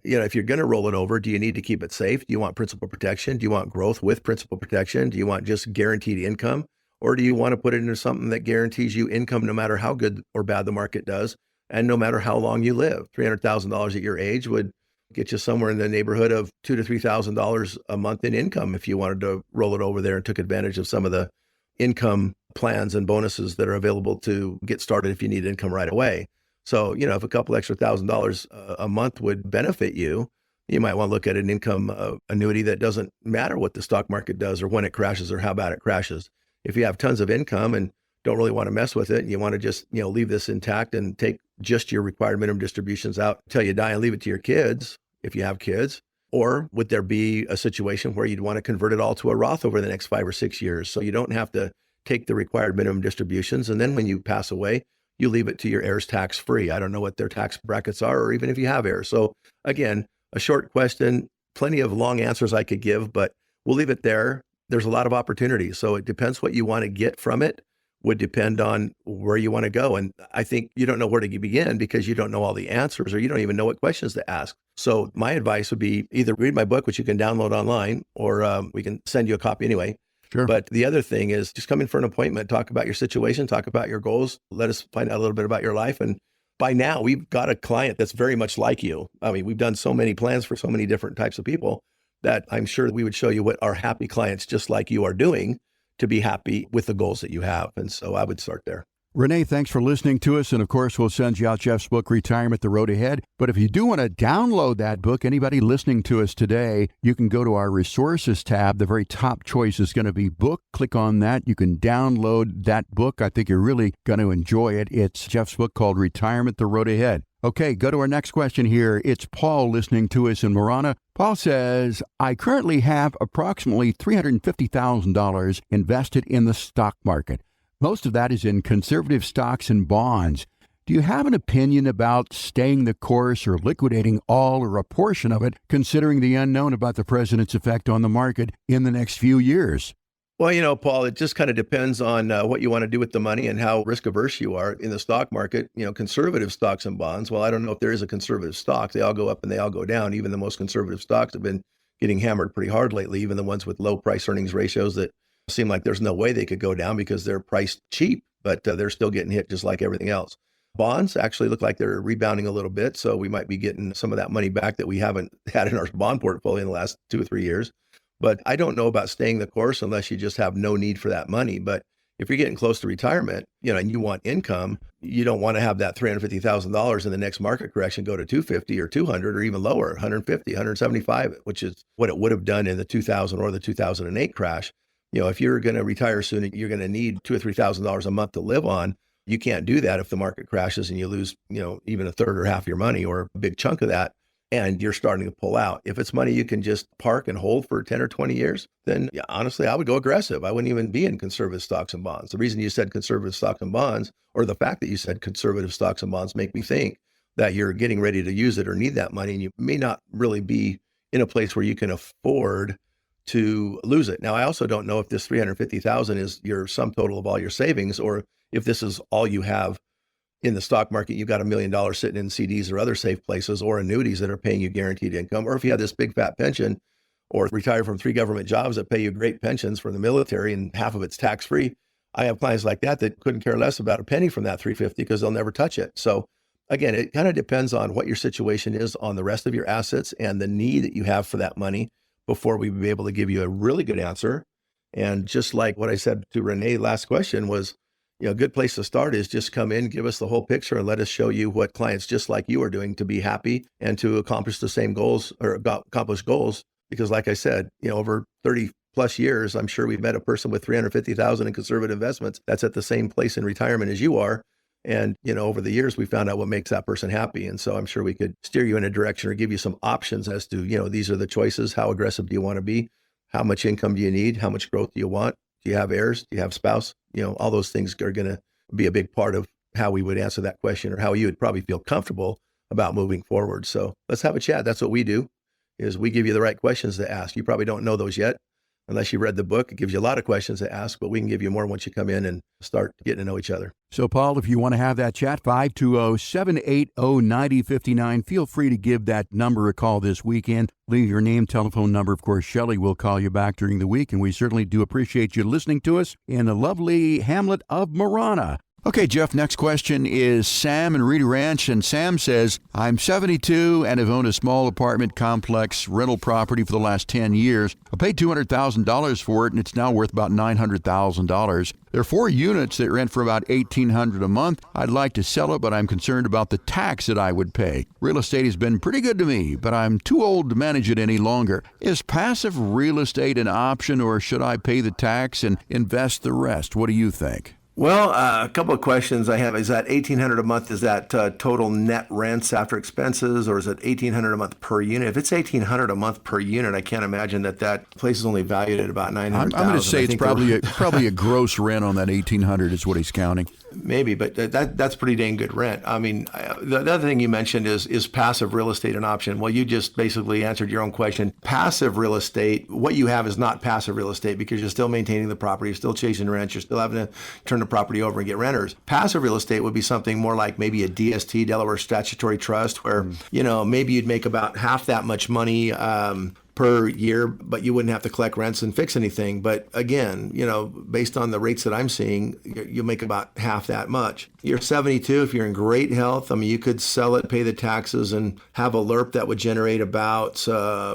if you're going to roll it over, do you need to keep it safe? Do you want principal protection? Do you want growth with principal protection? Do you want just guaranteed income? Or do you want to put it into something that guarantees you income no matter how good or bad the market does and no matter how long you live? $300,000 at your age would get you somewhere in the neighborhood of $2,000 to $3,000 a month in income if you wanted to roll it over there and took advantage of some of the income plans and bonuses that are available to get started if you need income right away. So, if a couple extra $1,000 a month would benefit you, you might want to look at an income annuity that doesn't matter what the stock market does or when it crashes or how bad it crashes. If you have tons of income and don't really want to mess with it, and you want to just, leave this intact and take just your required minimum distributions out until you die and leave it to your kids, if you have kids, or would there be a situation where you'd want to convert it all to a Roth over the next 5 or 6 years? So you don't have to take the required minimum distributions. And then when you pass away, you leave it to your heirs tax free. I don't know what their tax brackets are, or even if you have heirs. So again, a short question, plenty of long answers I could give, but we'll leave it there. There's a lot of opportunities. So it depends what you want to get from it, would depend on where you want to go. And I think you don't know where to begin because you don't know all the answers, or you don't even know what questions to ask. So my advice would be either read my book, which you can download online, or we can send you a copy anyway. Sure. But the other thing is just come in for an appointment, talk about your situation, talk about your goals. Let us find out a little bit about your life. And by now we've got a client that's very much like you. I mean, we've done so many plans for so many different types of people that I'm sure we would show you what our happy clients just like you are doing to be happy with the goals that you have. And so I would start there. Renee, thanks for listening to us. And of course, we'll send you out Jeff's book, Retirement, The Road Ahead. But if you do want to download that book, anybody listening to us today, you can go to our resources tab. The very top choice is going to be book. Click on that. You can download that book. I think you're really going to enjoy it. It's Jeff's book called Retirement, The Road Ahead. Okay, go to our next question here. It's Paul listening to us in Marana. Paul says, I currently have approximately $350,000 invested in the stock market. Most of that is in conservative stocks and bonds. Do you have an opinion about staying the course or liquidating all or a portion of it, considering the unknown about the president's effect on the market in the next few years? Well, Paul, it just kind of depends on what you want to do with the money and how risk averse you are in the stock market. Conservative stocks and bonds. Well, I don't know if there is a conservative stock. They all go up and they all go down. Even the most conservative stocks have been getting hammered pretty hard lately, even the ones with low price earnings ratios that seem like there's no way they could go down because they're priced cheap, but they're still getting hit just like everything else. Bonds actually look like they're rebounding a little bit. So we might be getting some of that money back that we haven't had in our bond portfolio in the last 2 or 3 years. But I don't know about staying the course unless you just have no need for that money. But if you're getting close to retirement, and you want income, you don't want to have that $350,000 in the next market correction go to 250 or 200 or even lower, 150, 175, which is what it would have done in the 2000 or the 2008 crash. If you're going to retire soon, you're going to need $2,000 or $3,000 a month to live on. You can't do that if the market crashes and you lose, even a third or half your money or a big chunk of that, and you're starting to pull out. If it's money you can just park and hold for 10 or 20 years, then honestly, I would go aggressive. I wouldn't even be in conservative stocks and bonds. The reason you said conservative stocks and bonds, or the fact that you said conservative stocks and bonds, make me think that you're getting ready to use it or need that money, and you may not really be in a place where you can afford to lose it. Now, I also don't know if this 350,000 is your sum total of all your savings, or if this is all you have in the stock market. You've got $1 million sitting in CDs or other safe places or annuities that are paying you guaranteed income, or if you have this big fat pension or retire from 3 government jobs that pay you great pensions from the military and half of it's tax free. I have clients like that couldn't care less about a penny from that 350 because they'll never touch it. So again, it kind of depends on what your situation is on the rest of your assets and the need that you have for that money before we be able to give you a really good answer. And just like what I said to Renee last question was, a good place to start is just come in, give us the whole picture, and let us show you what clients just like you are doing to be happy and to accomplish the same goals or accomplish goals. Because like I said, over 30 plus years, I'm sure we've met a person with 350,000 in conservative investments that's at the same place in retirement as you are. And, over the years, we found out what makes that person happy. And so I'm sure we could steer you in a direction or give you some options as to, these are the choices. How aggressive do you want to be? How much income do you need? How much growth do you want? Do you have heirs? Do you have spouse? All those things are going to be a big part of how we would answer that question, or how you would probably feel comfortable about moving forward. So let's have a chat. That's what we do, is we give you the right questions to ask. You probably don't know those yet, unless you read the book. It gives you a lot of questions to ask, but we can give you more once you come in and start getting to know each other. So, Paul, if you want to have that chat, 520-780-9059. Feel free to give that number a call this weekend. Leave your name, telephone number. Of course, Shelley will call you back during the week, and we certainly do appreciate you listening to us in the lovely hamlet of Marana. Okay, Jeff, next question is Sam in Reedy Ranch, and Sam says, I'm 72 and have owned a small apartment complex rental property for the last 10 years. I paid $200,000 for it, and it's now worth about $900,000. There are 4 units that rent for about $1,800 a month. I'd like to sell it, but I'm concerned about the tax that I would pay. Real estate has been pretty good to me, but I'm too old to manage it any longer. Is passive real estate an option, or should I pay the tax and invest the rest? What do you think? Well, a couple of questions I have. Is that $1,800 a month, is that total net rents after expenses, or is it $1,800 a month per unit? If it's $1,800 a month per unit, I can't imagine that place is only valued at about $900,000. I'm going to say it's probably a gross rent on that $1,800 is what he's counting. Maybe, but that's pretty dang good rent. I mean, the other thing you mentioned is passive real estate an option? Well, you just basically answered your own question. Passive real estate, what you have is not passive real estate because you're still maintaining the property, you're still chasing rents, you're still having to turn the property over and get renters. Passive real estate would be something more like maybe a DST, Delaware Statutory Trust, where, maybe you'd make about half that much money per year, but you wouldn't have to collect rents and fix anything. But again, based on the rates that I'm seeing, you'll make about half that much. You're 72. If you're in great health, I mean, you could sell it, pay the taxes, and have a LIRP that would generate about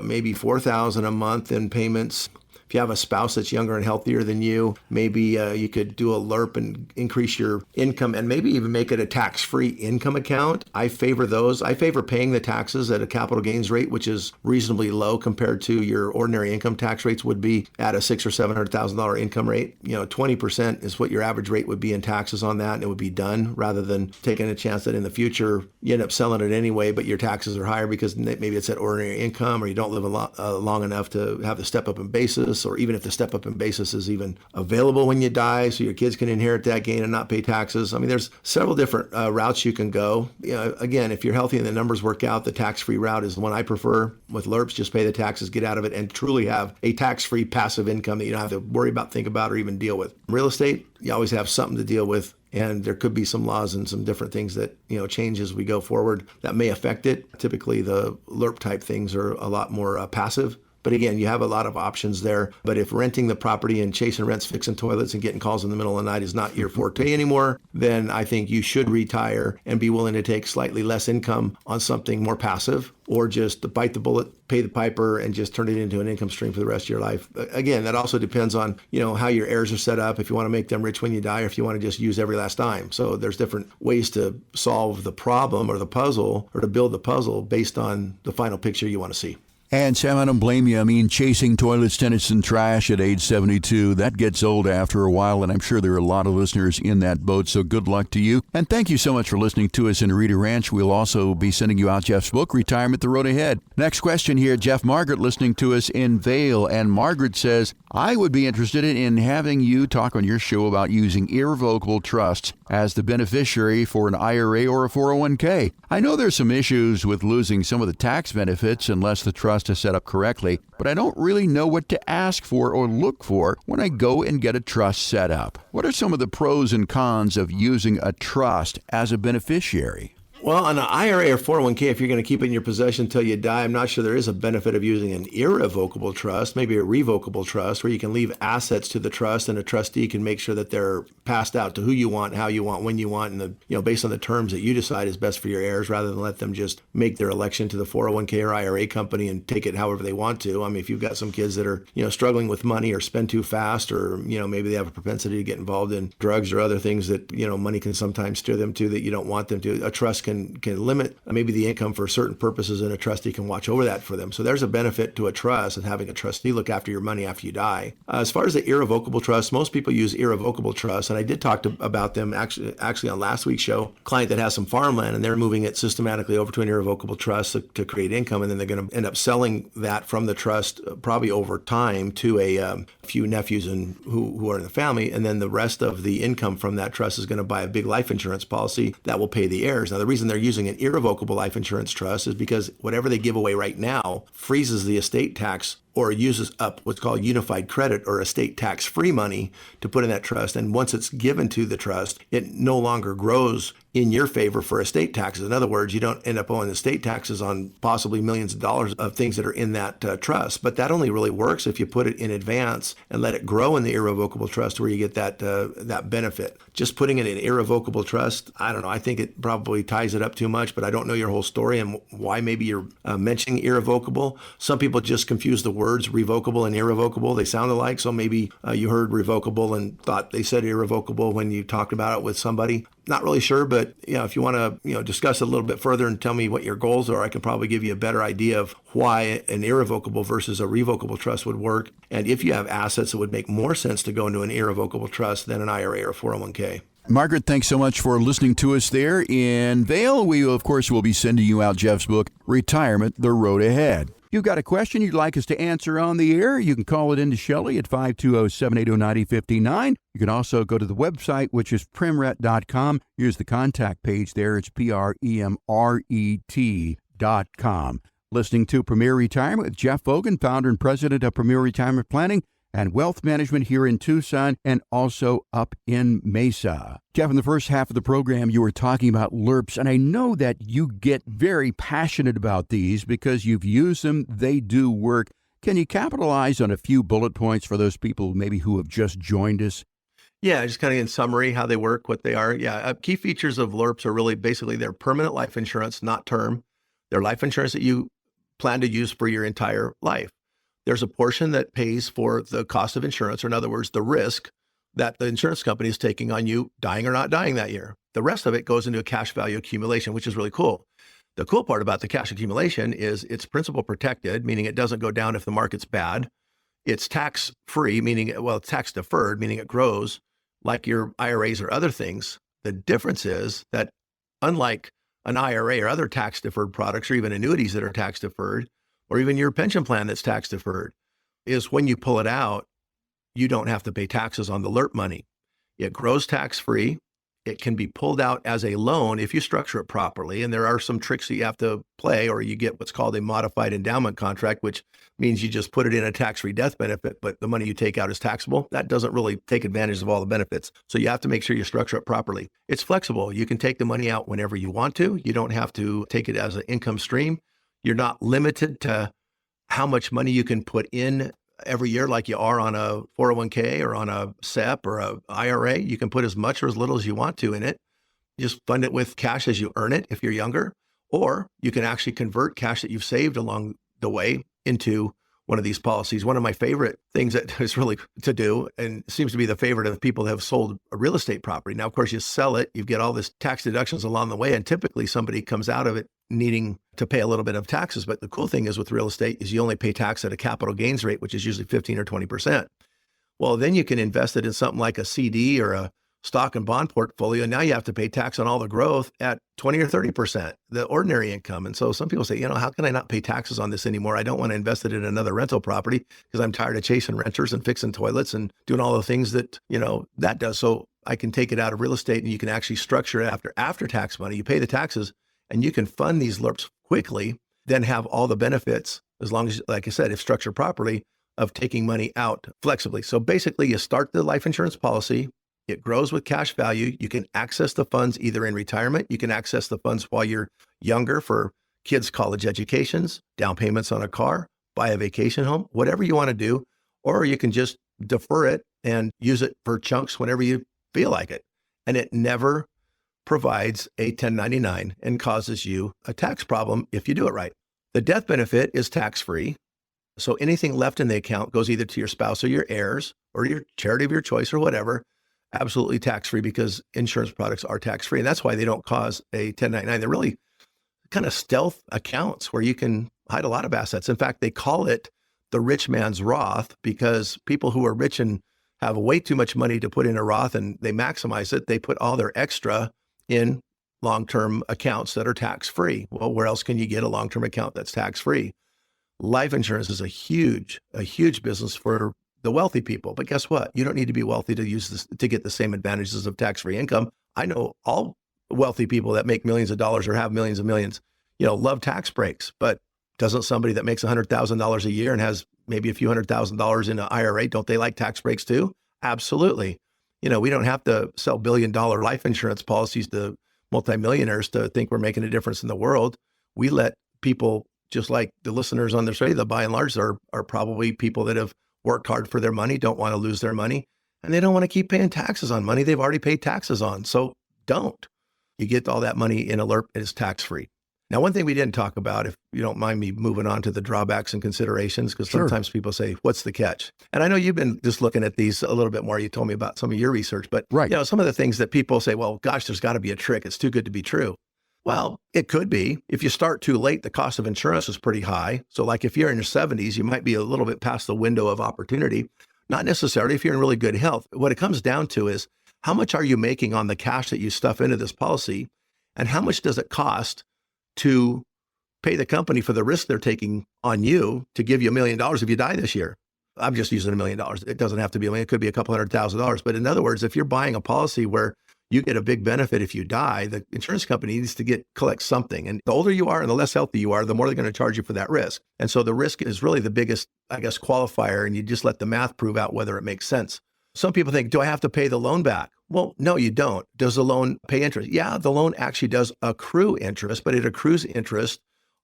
maybe $4,000 a month in payments. If you have a spouse that's younger and healthier than you, maybe you could do a LIRP and increase your income and maybe even make it a tax-free income account. I favor those. I favor paying the taxes at a capital gains rate, which is reasonably low compared to your ordinary income tax rates would be at a $600,000 or $700,000 income rate. 20% is what your average rate would be in taxes on that, and it would be done rather than taking a chance that in the future you end up selling it anyway, but your taxes are higher because maybe it's at ordinary income or you don't live long enough to have the step up in basis, or even if the step up in basis is even available when you die, so your kids can inherit that gain and not pay taxes. I mean, there's several different routes you can go. Again, if you're healthy and the numbers work out, the tax-free route is the one I prefer. With LIRPS, just pay the taxes, get out of it, and truly have a tax-free passive income that you don't have to worry about, think about, or even deal with. Real estate, you always have something to deal with. And there could be some laws and some different things that, change as we go forward that may affect it. Typically, the LIRP type things are a lot more passive. But again, you have a lot of options there. But if renting the property and chasing rents, fixing toilets, and getting calls in the middle of the night is not your forte anymore, then I think you should retire and be willing to take slightly less income on something more passive, or just bite the bullet, pay the piper, and just turn it into an income stream for the rest of your life. Again, that also depends on, how your heirs are set up, if you want to make them rich when you die, or if you want to just use every last dime. So there's different ways to solve the problem or the puzzle, or to build the puzzle based on the final picture you want to see. And Sam, I don't blame you. I mean, chasing toilets, tenants, and trash at age 72, that gets old after a while, and I'm sure there are a lot of listeners in that boat, so good luck to you. And thank you so much for listening to us in Reedy Ranch. We'll also be sending you out Jeff's book, Retirement: The Road Ahead. Next question here, Jeff Margaret listening to us in Vail, and Margaret says, I would be interested in having you talk on your show about using irrevocable trusts as the beneficiary for an IRA or a 401k. I know there's some issues with losing some of the tax benefits unless the trust is set up correctly, but I don't really know what to ask for or look for when I go and get a trust set up. What are some of the pros and cons of using a trust as a beneficiary? Well, on an IRA or 401k, if you're going to keep it in your possession until you die, I'm not sure there is a benefit of using an irrevocable trust, maybe a revocable trust, where you can leave assets to the trust and a trustee can make sure that they're passed out to who you want, how you want, when you want, and based on the terms that you decide is best for your heirs, rather than let them just make their election to the 401k or IRA company and take it however they want to. I mean, if you've got some kids that are, struggling with money or spend too fast, or, maybe they have a propensity to get involved in drugs or other things that, money can sometimes steer them to that you don't want them to, a trust can limit maybe the income for certain purposes, and a trustee can watch over that for them. So there's a benefit to a trust and having a trustee look after your money after you die. As far as the irrevocable trust, most people use irrevocable trusts, and I did talk about them actually on last week's show. A client that has some farmland and they're moving it systematically over to an irrevocable trust to create income, and then they're going to end up selling that from the trust probably over time to a few nephews and who are in the family, and then the rest of the income from that trust is going to buy a big life insurance policy that will pay the heirs. Now, the reason they're using an irrevocable life insurance trust is because whatever they give away right now freezes the estate tax or uses up what's called unified credit or estate tax-free money to put in that trust. And once it's given to the trust, it no longer grows in your favor for estate taxes. In other words, you don't end up owing estate taxes on possibly millions of dollars of things that are in that trust. But that only really works if you put it in advance and let it grow in the irrevocable trust where you get that benefit. Just putting it in irrevocable trust, I don't know. I think it probably ties it up too much, but I don't know your whole story and why maybe you're mentioning irrevocable. Some people just confuse the words revocable and irrevocable. They sound alike. So maybe you heard revocable and thought they said irrevocable when you talked about it with somebody. Not really sure, but if you want to discuss it a little bit further and tell me what your goals are, I can probably give you a better idea of why an irrevocable versus a revocable trust would work. And if you have assets, it would make more sense to go into an irrevocable trust than an IRA or 401k. Margaret, thanks so much for listening to us there in Vail. We, of course, will be sending you out Jeff's book, Retirement, The Road Ahead. You've got a question you'd like us to answer on the air, you can call it into Shelley at 520-780-9059. You can also go to the website, which is premret.com. Here's the contact page there. It's PREMRET.com. Listening to Premier Retirement with Jeff Fogan, founder and president of Premier Retirement Planning and Wealth Management here in Tucson and also up in Mesa. Jeff, in the first half of the program, you were talking about LIRPS, and I know that you get very passionate about these because you've used them. They do work. Can you capitalize on a few bullet points for those people maybe who have just joined us? Yeah, just kind of in summary, how they work, what they are. Yeah, key features of LIRPS are really basically they're permanent life insurance, not term. They're life insurance that you plan to use for your entire life. There's a portion that pays for the cost of insurance, or in other words, the risk that the insurance company is taking on you dying or not dying that year. The rest of it goes into a cash value accumulation, which is really cool. The cool part about the cash accumulation is it's principal protected, meaning it doesn't go down if the market's bad. It's tax free, meaning, it's tax deferred, meaning it grows like your IRAs or other things. The difference is that unlike an IRA or other tax deferred products, or even annuities that are tax deferred, or even your pension plan that's tax deferred, is when you pull it out, you don't have to pay taxes on the LIRP money. It grows tax free. It can be pulled out as a loan if you structure it properly. And there are some tricks that you have to play, or you get what's called a modified endowment contract, which means you just put it in a tax-free death benefit, but the money you take out is taxable. That doesn't really take advantage of all the benefits. So you have to make sure you structure it properly. It's flexible. You can take the money out whenever you want to. You don't have to take it as an income stream. You're not limited to how much money you can put in every year like you are on a 401k or on a SEP or a IRA. You can put as much or as little as you want to in it. Just fund it with cash as you earn it if you're younger, or you can actually convert cash that you've saved along the way into one of these policies. One of my favorite things that is really to do, and seems to be the favorite of people that have sold a real estate property. Now, of course, you sell it, you get all this tax deductions along the way, and typically somebody comes out of it needing to pay a little bit of taxes. But the cool thing is with real estate is you only pay tax at a capital gains rate, which is usually 15 or 20%. Well, then you can invest it in something like a CD or a stock and bond portfolio. Now you have to pay tax on all the growth at 20 or 30%, the ordinary income. And so some people say, how can I not pay taxes on this anymore? I don't want to invest it in another rental property because I'm tired of chasing renters and fixing toilets and doing all the things that, that does. So I can take it out of real estate and you can actually structure it after tax money. You pay the taxes and you can fund these LIRPs quickly, then have all the benefits as long as, like I said, if structured properly, of taking money out flexibly. So basically you start the life insurance policy. It grows with cash value. You can access the funds either in retirement. You can access the funds while you're younger for kids' college educations, down payments on a car, buy a vacation home, whatever you want to do. Or you can just defer it and use it for chunks whenever you feel like it. And it never provides a 1099 and causes you a tax problem if you do it right. The death benefit is tax-free. So anything left in the account goes either to your spouse or your heirs or your charity of your choice or whatever. Absolutely tax-free because insurance products are tax-free. And that's why they don't cause a 1099. They're really kind of stealth accounts where you can hide a lot of assets. In fact, they call it the rich man's Roth because people who are rich and have way too much money to put in a Roth and they maximize it, they put all their extra in long-term accounts that are tax-free. Well, where else can you get a long-term account that's tax-free? Life insurance is a huge business for the wealthy people. But guess what? You don't need to be wealthy to use this to get the same advantages of tax-free income. I know all wealthy people that make millions of dollars or have millions and millions, love tax breaks. But doesn't somebody that makes $100,000 a year and has maybe a few $100,000 in an IRA. Don't they like tax breaks too? Absolutely. We don't have to sell billion-dollar life insurance policies to multimillionaires to think we're making a difference in the world. We let people, just like the listeners on this radio, by and large are probably people that have worked hard for their money, don't want to lose their money, and they don't want to keep paying taxes on money they've already paid taxes on. So don't. You get all that money in a LIRP, it is tax-free. Now, one thing we didn't talk about, if you don't mind me moving on to the drawbacks and considerations, because sometimes people say, what's the catch? And I know you've been just looking at these a little bit more. You told me about some of your research, but some of the things that people say, well, gosh, there's got to be a trick. It's too good to be true. Well, it could be. If you start too late, the cost of insurance is pretty high. So like if you're in your 70s, you might be a little bit past the window of opportunity. Not necessarily if you're in really good health. What it comes down to is how much are you making on the cash that you stuff into this policy, and how much does it cost to pay the company for the risk they're taking on you to give you $1 million if you die this year. I'm just using $1 million. It doesn't have to be $1 million. It could be a couple $100,000. But in other words, if you're buying a policy where you get a big benefit if you die, the insurance company needs to collect something. And the older you are and the less healthy you are, the more they're going to charge you for that risk. And so the risk is really the biggest, qualifier. And you just let the math prove out whether it makes sense. Some people think, do I have to pay the loan back? Well, no, you don't. Does the loan pay interest? Yeah, the loan actually does accrue interest, but it accrues interest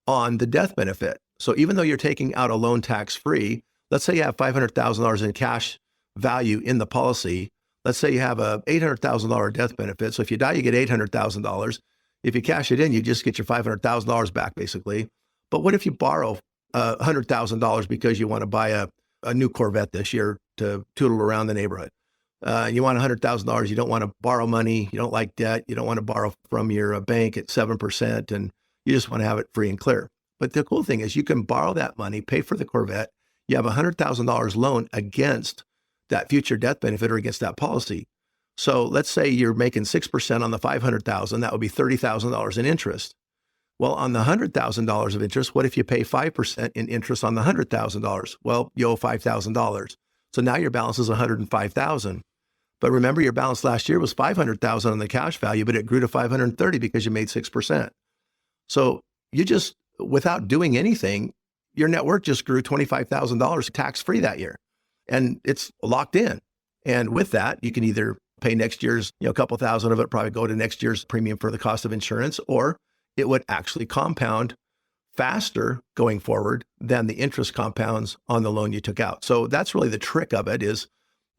on the death benefit. So even though you're taking out a loan tax-free, let's say you have $500,000 in cash value in the policy. Let's say you have a $800,000 death benefit. So if you die, you get $800,000. If you cash it in, you just get your $500,000 back, basically. But what if you borrow $100,000 because you want to buy a new Corvette this year to tootle around the neighborhood? You want $100,000. You don't want to borrow money. You don't like debt. You don't want to borrow from your bank at 7%, and you just want to have it free and clear. But the cool thing is you can borrow that money, pay for the Corvette. You have $100,000 loan against that future death benefit or against that policy. So let's say you're making 6% on the $500,000. That would be $30,000 in interest. Well, on the $100,000 of interest, what if you pay 5% in interest on the $100,000? Well, you owe $5,000. So now your balance is $105,000. But remember, your balance last year was $500,000 on the cash value, but it grew to $530,000 because you made 6%. So you just, without doing anything, your net worth just grew $25,000 tax-free that year. And it's locked in. And with that, you can either pay next year's, a couple thousand of it, probably go to next year's premium for the cost of insurance, or it would actually compound faster going forward than the interest compounds on the loan you took out. So that's really the trick of it is,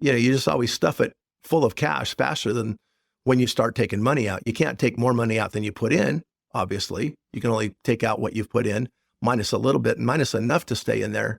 you just always stuff it full of cash faster than when you start taking money out. You can't take more money out than you put in, obviously. You can only take out what you've put in, minus a little bit, and minus enough to stay in there.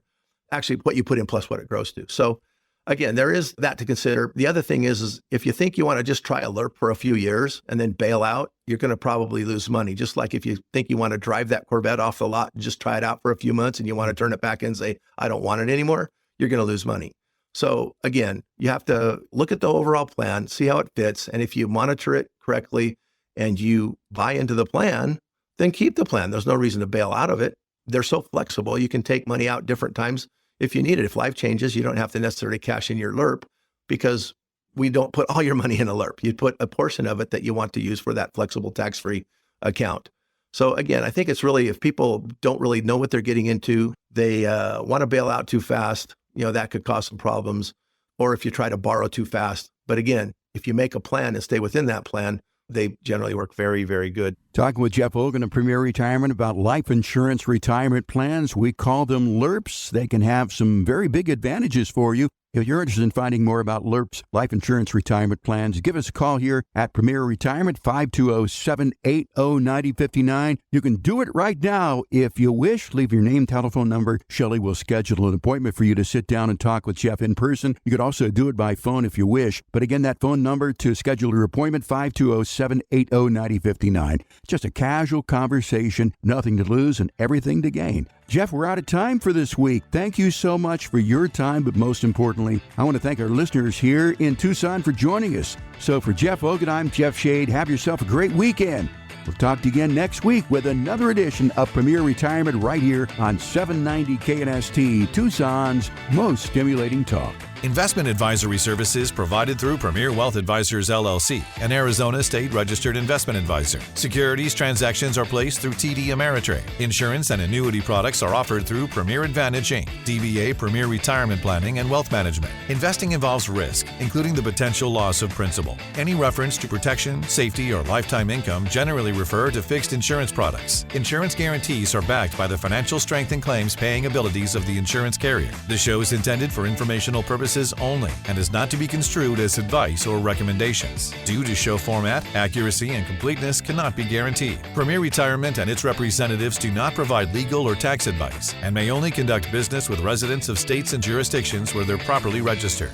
Actually, what you put in plus what it grows to. So again, there is that to consider. The other thing is if you think you want to just try a LIRP for a few years and then bail out, you're going to probably lose money. Just like if you think you want to drive that Corvette off the lot and just try it out for a few months and you want to turn it back in and say, I don't want it anymore, you're going to lose money. So again, you have to look at the overall plan, see how it fits. And if you monitor it correctly and you buy into the plan, then keep the plan. There's no reason to bail out of it. They're so flexible. You can take money out different times if you need it. If life changes, you don't have to necessarily cash in your LIRP because we don't put all your money in a LIRP. You put a portion of it that you want to use for that flexible tax-free account. So again, I think it's really, if people don't really know what they're getting into, they want to bail out too fast, that could cause some problems. Or if you try to borrow too fast. But again, if you make a plan and stay within that plan, they generally work very, very good. Talking with Jeff Hogan of Premier Retirement about life insurance retirement plans. We call them LIRPS. They can have some very big advantages for you. If you're interested in finding more about LIRPS, life insurance retirement plans, give us a call here at Premier Retirement, 520-780-9059. You can do it right now if you wish. Leave your name, telephone number. Shelley will schedule an appointment for you to sit down and talk with Jeff in person. You could also do it by phone if you wish. But again, that phone number to schedule your appointment, 520-780-9059. Just a casual conversation, nothing to lose and everything to gain. Jeff, we're out of time for this week. Thank you so much for your time, but most importantly, I want to thank our listeners here in Tucson for joining us. So for Jeff Hogan, I'm Jeff Shade. Have yourself a great weekend. We'll talk to you again next week with another edition of Premier Retirement right here on 790 KNST, Tucson's most stimulating talk. Investment advisory services provided through Premier Wealth Advisors, LLC, an Arizona state-registered investment advisor. Securities transactions are placed through TD Ameritrade. Insurance and annuity products are offered through Premier Advantage, Inc., DBA Premier Retirement Planning and Wealth Management. Investing involves risk, including the potential loss of principal. Any reference to protection, safety, or lifetime income generally refer to fixed insurance products. Insurance guarantees are backed by the financial strength and claims paying abilities of the insurance carrier. The show is intended for informational purposes only and is not to be construed as advice or recommendations. Due to show format, accuracy, and completeness cannot be guaranteed. Premier Retirement and its representatives do not provide legal or tax advice and may only conduct business with residents of states and jurisdictions where they're properly registered.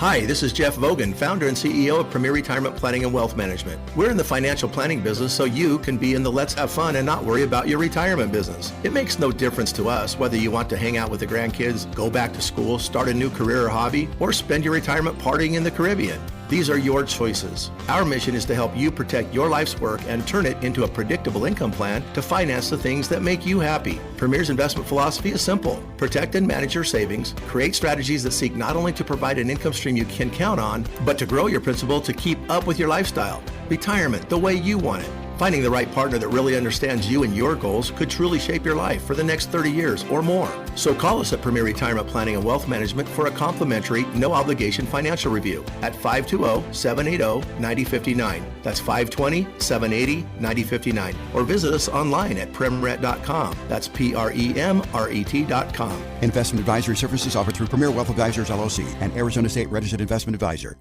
Hi, this is Jeff Vogan, founder and CEO of Premier Retirement Planning and Wealth Management. We're in the financial planning business so you can be in the let's have fun and not worry about your retirement business. It makes no difference to us whether you want to hang out with the grandkids, go back to school, start a new career or hobby, or spend your retirement partying in the Caribbean. These are your choices. Our mission is to help you protect your life's work and turn it into a predictable income plan to finance the things that make you happy. Premier's investment philosophy is simple. Protect and manage your savings. Create strategies that seek not only to provide an income stream you can count on, but to grow your principal to keep up with your lifestyle. Retirement the way you want it. Finding the right partner that really understands you and your goals could truly shape your life for the next 30 years or more. So call us at Premier Retirement Planning and Wealth Management for a complimentary, no-obligation financial review at 520-780-9059. That's 520-780-9059. Or visit us online at premret.com. That's PREMRET.com. Investment advisory services offered through Premier Wealth Advisors, LLC, an Arizona state-registered investment advisor.